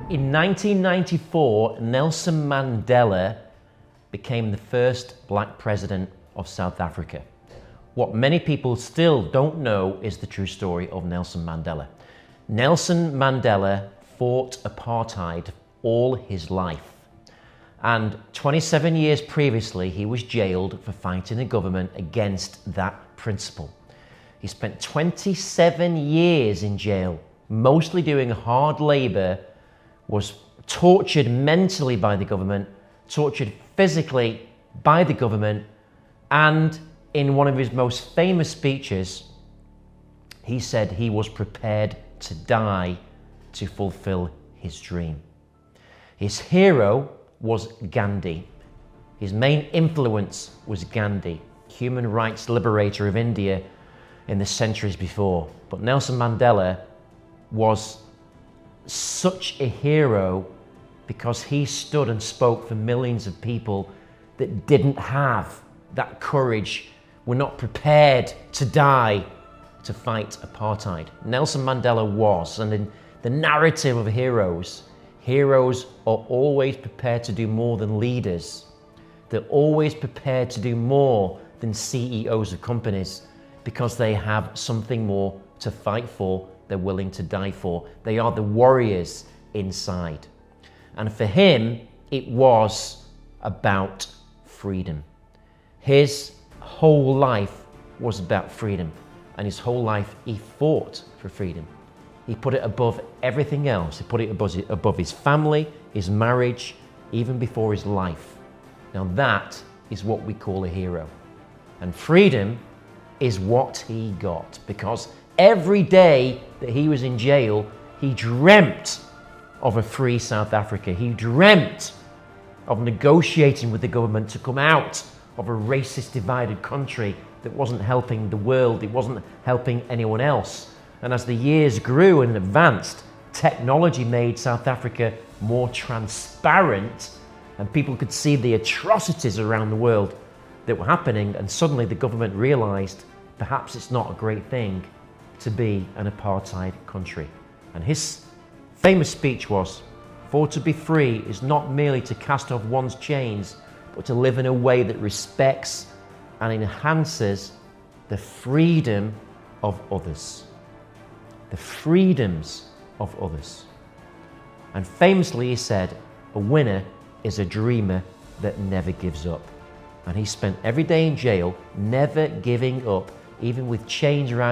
In 1994, Nelson Mandela became the first black president of South Africa. What many people still don't know is the true story of Nelson Mandela. Nelson Mandela fought apartheid all his life. And 27 years previously, he was jailed for fighting the government against that principle. He spent 27 years in jail, mostly doing hard labor, was tortured mentally by the government, tortured physically by the government, and in one of his most famous speeches, he said he was prepared to die to fulfill his dream. His hero was Gandhi. His main influence was Gandhi, human rights liberator of India in the centuries before. But Nelson Mandela was such a hero because he stood and spoke for millions of people that didn't have that courage, were not prepared to die to fight apartheid. Nelson Mandela was, and in the narrative of heroes, heroes are always prepared to do more than leaders. They're always prepared to do more than CEOs of companies because they have something more to fight for, they're willing to die for. They are the warriors inside. And for him, it was about freedom. His whole life was about freedom, and his whole life he fought for freedom. He put it above everything else. He put it above his family, his marriage, even before his life. Now that is what we call a hero. And freedom is what he got, because every day that he was in jail, he dreamt of a free South Africa. He dreamt of negotiating with the government to come out of a racist, divided country that wasn't helping the world, it wasn't helping anyone else. And as the years grew and advanced, technology made South Africa more transparent, and people could see the atrocities around the world that were happening, and suddenly the government realized perhaps it's not a great thing to be an apartheid country. And his famous speech was, "For to be free is not merely to cast off one's chains, but to live in a way that respects and enhances the freedom of others." The freedoms of others. And famously he said, "A winner is a dreamer that never gives up." And he spent every day in jail, never giving up, even with chains around his